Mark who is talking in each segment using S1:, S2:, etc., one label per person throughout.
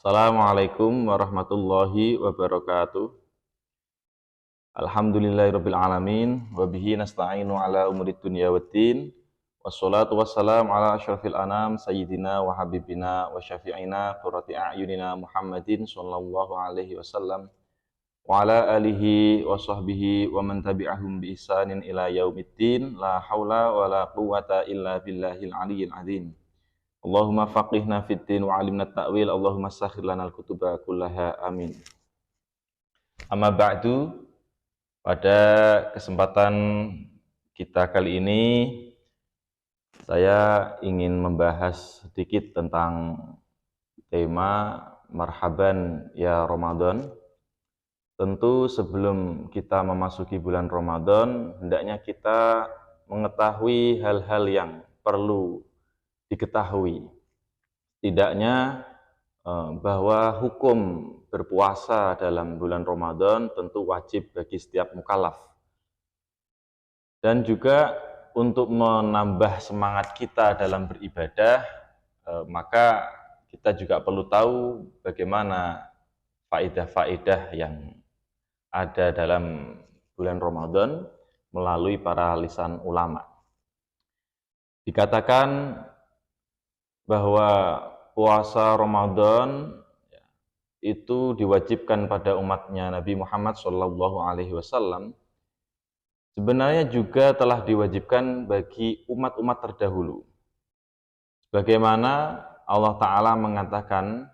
S1: Assalamualaikum warahmatullahi wabarakatuh. Alhamdulillahirabbil alamin wa bihi nasta'inu ala umurid dunya waddin. Wassalatu wassalamu ala asyrafil anam sayyidina wa habibina wa syafi'ina qurrati a'yunina Muhammadin sallallahu alaihi wasallam wa ala alihi wa sahbihi wa man tabi'ahum bi ihsanin ila yaumiddin. La haula wa la quwwata illa billahil aliyyil azim. Allahumma faqihna fid din wa alimna ta'wil. Allahumma sakhir lana al-kutuba kullaha amin. Amma ba'du, pada kesempatan kita kali ini saya ingin membahas sedikit tentang tema Marhaban ya Ramadan. Tentu sebelum kita memasuki bulan Ramadan, hendaknya kita mengetahui hal-hal yang perlu diketahui. Setidaknya bahwa hukum berpuasa dalam bulan Ramadan tentu wajib bagi setiap mukallaf. Dan juga untuk menambah semangat kita dalam beribadah, maka kita juga perlu tahu bagaimana faedah-faedah yang ada dalam bulan Ramadan melalui para lisan ulama. Dikatakan bahwa puasa Ramadan itu diwajibkan pada umatnya Nabi Muhammad SAW. Sebenarnya juga telah diwajibkan bagi umat-umat terdahulu. Bagaimana Allah Ta'ala mengatakan,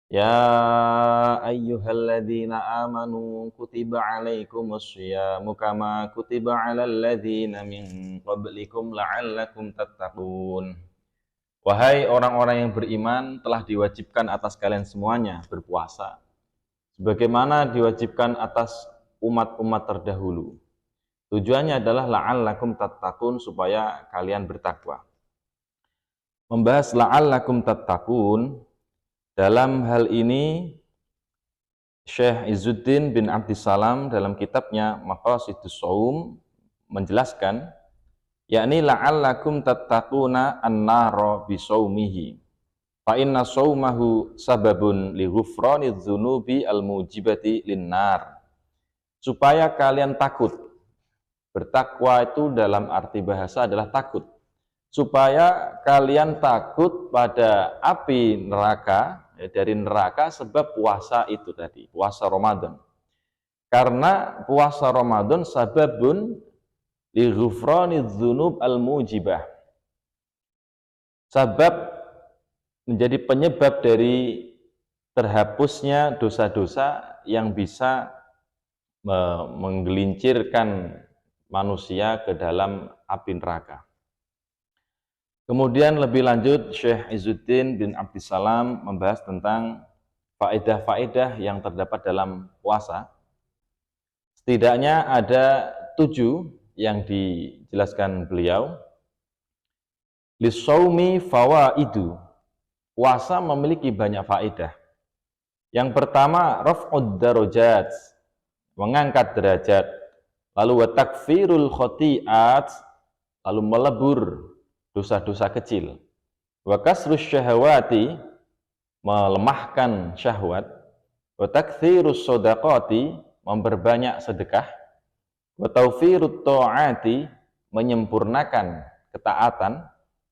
S1: Ya ayyuhalladzina amanu kutiba alaikumus syiyamu kama kutiba alal ladzina min qablikum la'allakum tattaqun. Wahai orang-orang yang beriman, telah diwajibkan atas kalian semuanya berpuasa, sebagaimana diwajibkan atas umat-umat terdahulu. Tujuannya adalah la'allakum tattaqun, supaya kalian bertakwa. Membahas la'allakum tattaqun, dalam hal ini Syekh Izzuddin bin Abdissalam dalam kitabnya Maqasidus Shaum menjelaskan, yakni la'allakum tattaquna an-nara bisaumihi fa inna saumahu sababun li ghufraniz dzunubi al-mujibati lin-nar. Supaya kalian takut. Bertakwa itu dalam arti bahasa adalah takut. Supaya kalian takut pada api neraka, dari neraka, sebab puasa itu tadi, puasa Ramadan. Karena puasa Ramadan sababun li ghufraniz dzunub al-mujibah. Sebab menjadi penyebab dari terhapusnya dosa-dosa yang bisa menggelincirkan manusia ke dalam api neraka. Kemudian lebih lanjut Syekh Izzuddin bin Abdissalam membahas tentang faedah-faedah yang terdapat dalam puasa. Setidaknya ada 7 yang dijelaskan beliau. Lissaumi fawaidu. Puasa memiliki banyak faedah. Yang pertama, raf'ud darajat, mengangkat derajat. Lalu wa takfirul khoti'at, lalu melebur dosa-dosa kecil. Wa kasrus syahawati, melemahkan syahwat. Wa takthirus shadaqati, memperbanyak sedekah. Wa tawfirut ta'ati, menyempurnakan ketaatan.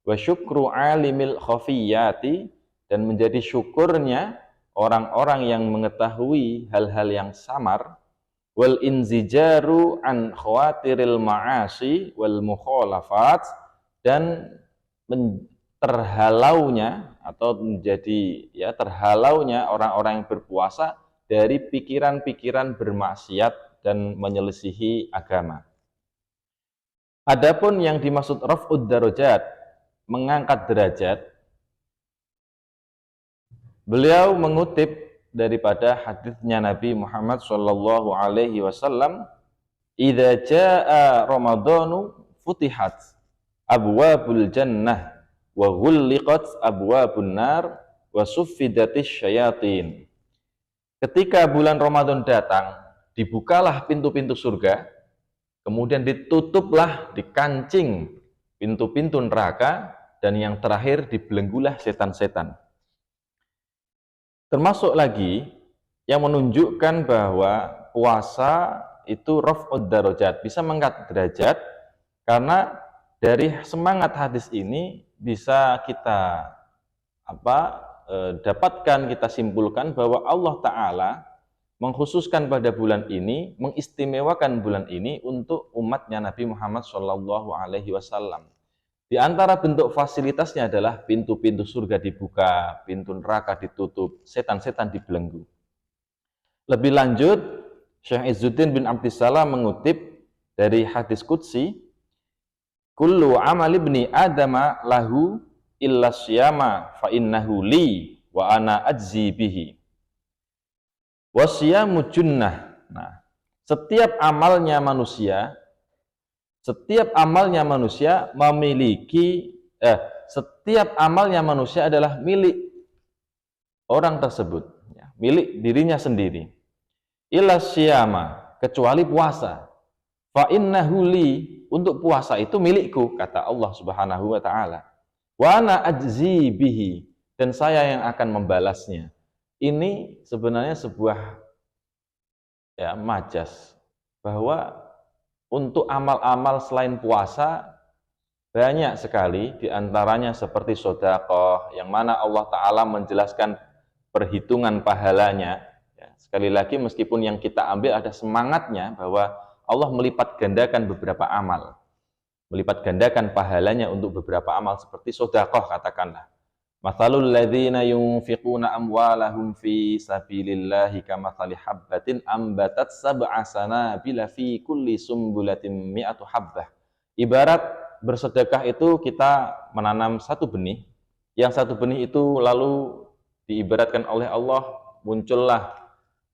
S1: Wa syukru alimil khafiyati, dan menjadi syukurnya orang-orang yang mengetahui hal-hal yang samar. Wal inzijaru an khawatiril ma'asi wal mukhalafat, dan terhalaunya atau menjadi terhalaunya orang-orang yang berpuasa dari pikiran-pikiran bermaksiat dan menyelisihi agama. Adapun yang dimaksud raf'ud darajat, mengangkat derajat, beliau mengutip daripada hadisnya Nabi Muhammad sallallahu alaihi wasallam, "Idza jaa Ramadhanu futihat abwabul jannah wa ghulliqat abwabun nar wa suffidatis syayatin." Ketika bulan Ramadan datang, dibukalah pintu-pintu surga, kemudian ditutuplah, dikancing pintu-pintu neraka, dan yang terakhir dibelenggulah setan-setan. Termasuk lagi yang menunjukkan bahwa puasa itu raf'ud darajat, bisa mengangkat derajat, karena dari semangat hadis ini bisa kita dapatkan, kita simpulkan bahwa Allah Ta'ala mengkhususkan pada bulan ini, mengistimewakan bulan ini untuk umatnya Nabi Muhammad SAW. Di antara bentuk fasilitasnya adalah pintu-pintu surga dibuka, pintu neraka ditutup, setan-setan dibelenggu. Lebih lanjut, Syekh Izzuddin bin Abdissalam mengutip dari hadis qudsi, kullu amal ibni adama lahu illa syiyama fa innahu li wa ana ajzi bihi. Wasyamu junnah. Nah, setiap amalnya manusia memiliki setiap amalnya manusia adalah milik orang tersebut, ya, milik dirinya sendiri. Illa syiyama, kecuali puasa. Fa innahu li, untuk puasa itu milikku, kata Allah Subhanahu wa taala. Wa ana ajzi bihi, dan saya yang akan membalasnya. Ini sebenarnya sebuah majas, bahwa untuk amal-amal selain puasa banyak sekali, diantaranya seperti sedekah, yang mana Allah Ta'ala menjelaskan perhitungan pahalanya. Sekali lagi, meskipun yang kita ambil ada semangatnya bahwa Allah melipat gandakan beberapa amal, melipat gandakan pahalanya untuk beberapa amal, seperti sedekah katakanlah. Mathalul ladzina yunfiquna amwalahum fi sabilillahi kamathali habbatin ambatat sab'a sanabila fi kulli sumbulatin mi'atu habbah. Ibarat bersedekah itu kita menanam satu benih, yang satu benih itu lalu diibaratkan oleh Allah, muncullah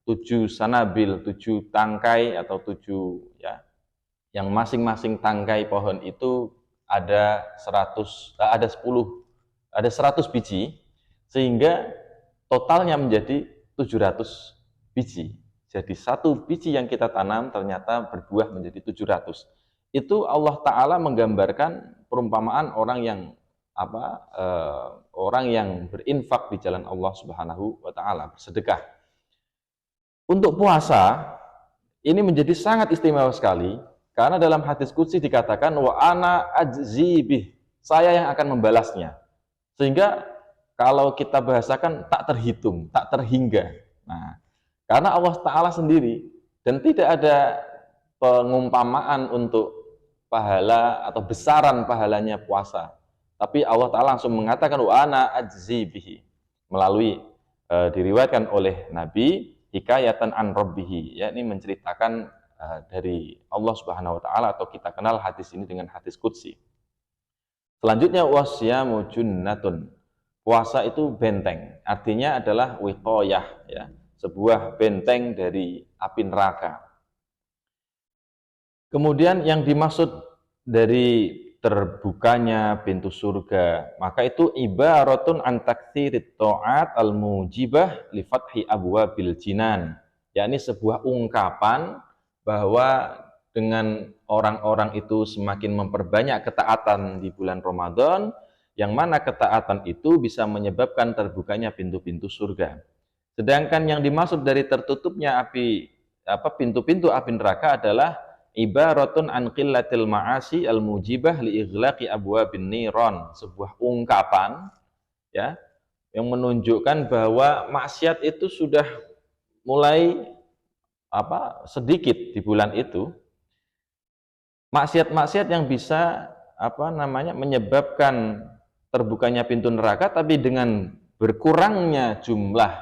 S1: 7 sanabil, 7 tangkai atau 7 yang masing-masing tangkai pohon itu ada 100 biji, sehingga totalnya menjadi 700 biji. Jadi satu biji yang kita tanam ternyata berbuah menjadi 700. Itu Allah Ta'ala menggambarkan perumpamaan orang yang berinfak di jalan Allah Subhanahu wa Ta'ala, bersedekah. Untuk puasa ini menjadi sangat istimewa sekali, karena dalam hadis qudsi dikatakan wa ana ajzi bih, saya yang akan membalasnya. Sehingga kalau kita bahasakan tak terhitung, tak terhingga. Nah, karena Allah Ta'ala sendiri, dan tidak ada pengumpamaan untuk pahala atau besaran pahalanya puasa. Tapi Allah Ta'ala langsung mengatakan wa ana ajzi bihi, melalui diriwayatkan oleh Nabi hikayatan an rabbihi, yakni menceritakan dari Allah Subhanahu wa Ta'ala, atau kita kenal hadis ini dengan hadis qudsi. Selanjutnya wasyamu junnatun, puasa itu benteng, artinya adalah wiqayah, ya, sebuah benteng dari api neraka. Kemudian yang dimaksud dari terbukanya pintu surga, maka itu ibaratun an taktsirit ta'at al-mujibah li fathi abwabil jinan, yakni sebuah ungkapan bahwa dengan orang-orang itu semakin memperbanyak ketaatan di bulan Ramadan, yang mana ketaatan itu bisa menyebabkan terbukanya pintu-pintu surga. Sedangkan yang dimaksud dari tertutupnya pintu-pintu api neraka adalah ibaratun an qillatil ma'asi al-mujibah li ighlaqi abwabin niran, sebuah ungkapan ya yang menunjukkan bahwa maksiat itu sudah mulai sedikit di bulan itu. Maksiat-maksiat yang bisa menyebabkan terbukanya pintu neraka, tapi dengan berkurangnya jumlah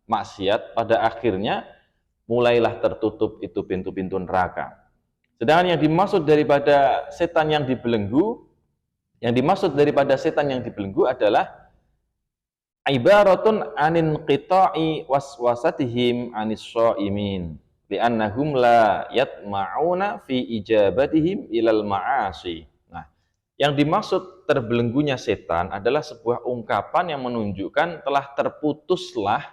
S1: maksiat pada akhirnya mulailah tertutup itu pintu-pintu neraka. Sedangkan yang dimaksud daripada setan yang dibelenggu adalah ibaratun anin qita'i waswasatihim anis shaimin li'annahum la yatma'una fi ijabatihim ilal ma'asi. Nah, yang dimaksud terbelenggunya setan adalah sebuah ungkapan yang menunjukkan telah terputuslah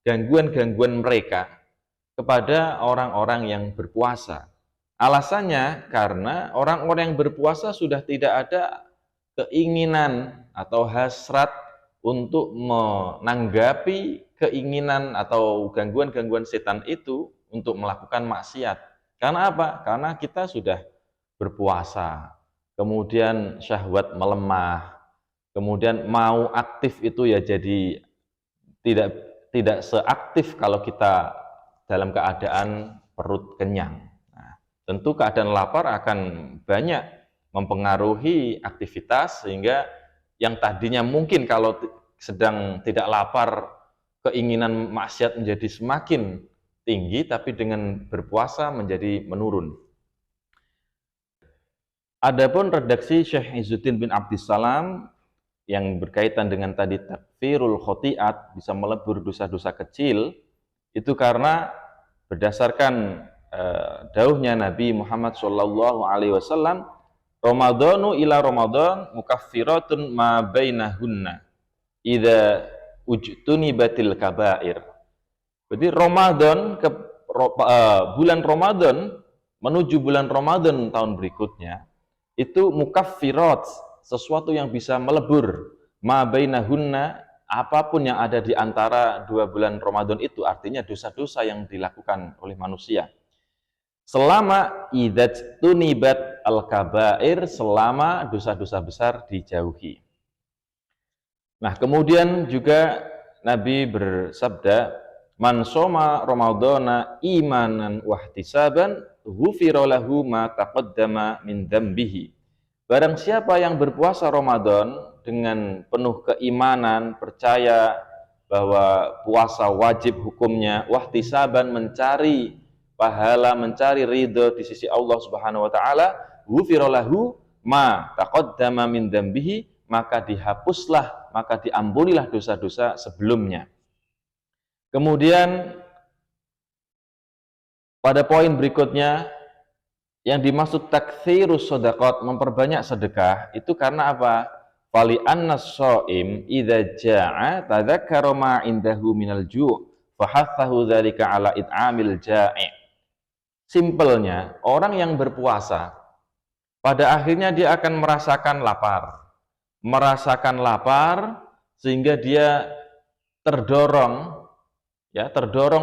S1: gangguan-gangguan mereka kepada orang-orang yang berpuasa. Alasannya karena orang-orang yang berpuasa sudah tidak ada keinginan atau hasrat untuk menanggapi keinginan atau gangguan-gangguan setan itu untuk melakukan maksiat. Karena apa? Karena kita sudah berpuasa, kemudian syahwat melemah, kemudian mau aktif itu ya jadi tidak tidak seaktif kalau kita dalam keadaan perut kenyang. Nah, tentu keadaan lapar akan banyak mempengaruhi aktivitas sehingga yang tadinya mungkin kalau sedang tidak lapar keinginan maksiat menjadi semakin tinggi, tapi dengan berpuasa menjadi menurun. Adapun redaksi Syekh Izzuddin bin Abdissalam yang berkaitan dengan tadi takfirul khotiat, bisa melebur dosa-dosa kecil, itu karena berdasarkan dauhnya Nabi Muhammad SAW, Ramadhanu ila Ramadhan mukaffiratun ma bainahunna idza ujtunibatil kabair. Berarti Ramadan ke bulan Ramadan menuju bulan Ramadan tahun berikutnya itu mukaffirat, sesuatu yang bisa melebur ma bainahunna, apapun yang ada di antara dua bulan Ramadan itu, artinya dosa-dosa yang dilakukan oleh manusia. Selama idzatunibat al-kabair, selama dosa-dosa besar dijauhi. Nah, kemudian juga Nabi bersabda, man shoma ramadhana imanan wahtisaban ghufira lahu ma taqaddama min dzambihi. Barang siapa yang berpuasa Ramadan dengan penuh keimanan, percaya bahwa puasa wajib hukumnya, wahtisaban, mencari pahala, mencari ridho di sisi Allah Subhanahu wa taala, ghufira lahu ma taqaddama min dzambihi, maka dihapuslah, maka diampunilah dosa-dosa sebelumnya. Kemudian pada poin berikutnya yang dimaksud taktsirus shadaqat, memperbanyak sedekah, itu karena apa? Fali annas shaim idza jaa'a tadzakkara ma indahu minal ju' fahathahu dzalika ala it'amil jaa'i. Simpelnya, orang yang berpuasa pada akhirnya dia akan merasakan lapar sehingga dia terdorong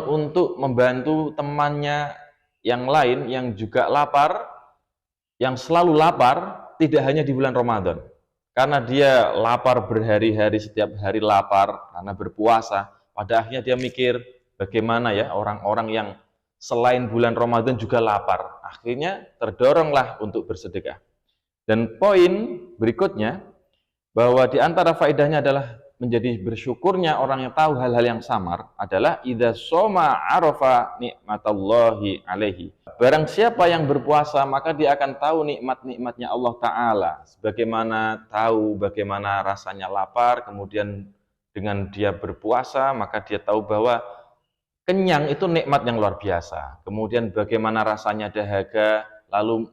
S1: untuk membantu temannya yang lain yang juga lapar, yang selalu lapar, tidak hanya di bulan Ramadan. Karena dia lapar berhari-hari, setiap hari lapar karena berpuasa, pada akhirnya dia mikir bagaimana ya orang-orang yang selain bulan Ramadan juga lapar. Akhirnya terdoronglah untuk bersedekah. Dan poin berikutnya, bahwa di antara faedahnya adalah menjadi bersyukurnya orang yang tahu hal-hal yang samar adalah idza shoma arafa nikmatallahi alaihi. Barang siapa yang berpuasa maka dia akan tahu nikmat-nikmatnya Allah Ta'ala, sebagaimana tahu bagaimana rasanya lapar, kemudian dengan dia berpuasa maka dia tahu bahwa kenyang itu nikmat yang luar biasa. Kemudian bagaimana rasanya dahaga, lalu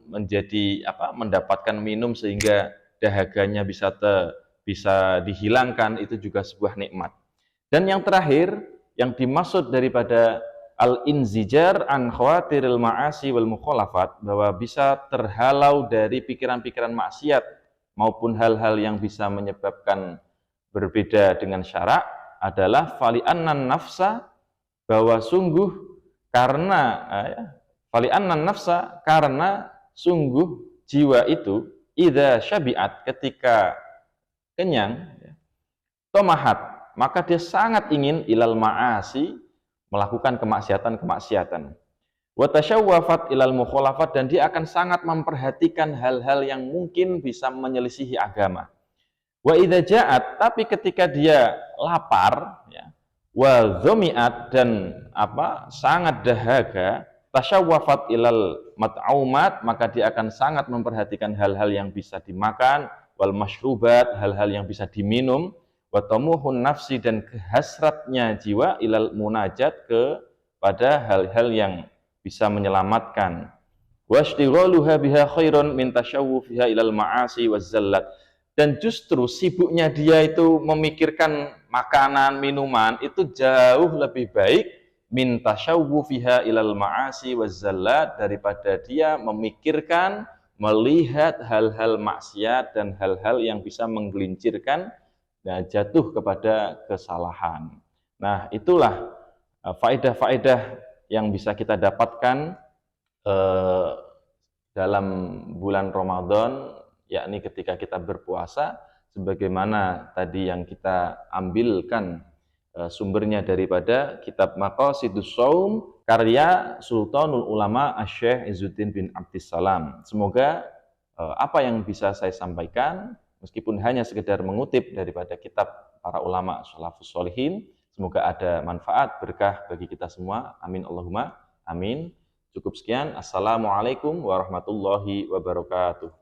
S1: mendapatkan minum sehingga dahaganya bisa dihilangkan, itu juga sebuah nikmat. Dan yang terakhir, yang dimaksud daripada al-inzijar an khawatiril ma'asi wal mukhalafat, bahwa bisa terhalau dari pikiran-pikiran maksiat maupun hal-hal yang bisa menyebabkan berbeda dengan syarak, adalah fali annan nafsa, bahwa sungguh karena sungguh jiwa itu idza syabi'at, ketika kenyang, tomahat, maka dia sangat ingin ilal ma'asi, melakukan kemaksiatan-kemaksiatan. Wa tasyawwafat ilal mukhalafat, dan dia akan sangat memperhatikan hal-hal yang mungkin bisa menyelisihi agama. Wa idza ja'at, tapi ketika dia lapar, ya, wa dhomi'at, dan sangat dahaga, tasyawwafat ilal mat'aumat, maka dia akan sangat memperhatikan hal-hal yang bisa dimakan, wal masyrubat, hal-hal yang bisa diminum, wa tamuhun nafsi, dan kehasratnya jiwa ilal munajat, kepada hal-hal yang bisa menyelamatkan. Washtighaluha biha khairun min tasyawwufiha ilal ma'asi wazzallat, dan justru sibuknya dia itu memikirkan makanan, minuman, itu jauh lebih baik min tasyawwufiha ilal ma'asi wazzallat, daripada dia memikirkan, melihat hal-hal maksiat dan hal-hal yang bisa menggelincirkan jatuh kepada kesalahan. Nah, itulah faedah-faedah yang bisa kita dapatkan dalam bulan Ramadan, yakni ketika kita berpuasa, sebagaimana tadi yang kita ambilkan sumbernya daripada kitab Maqasidus Shaum karya Sultanul Ulama Asy-Syaikh Izzuddin bin Abdissalam. Semoga apa yang bisa saya sampaikan, meskipun hanya sekedar mengutip daripada kitab para ulama salafus sholihin, semoga ada manfaat berkah bagi kita semua. Amin Allahumma amin. Cukup sekian. Assalamualaikum warahmatullahi wabarakatuh.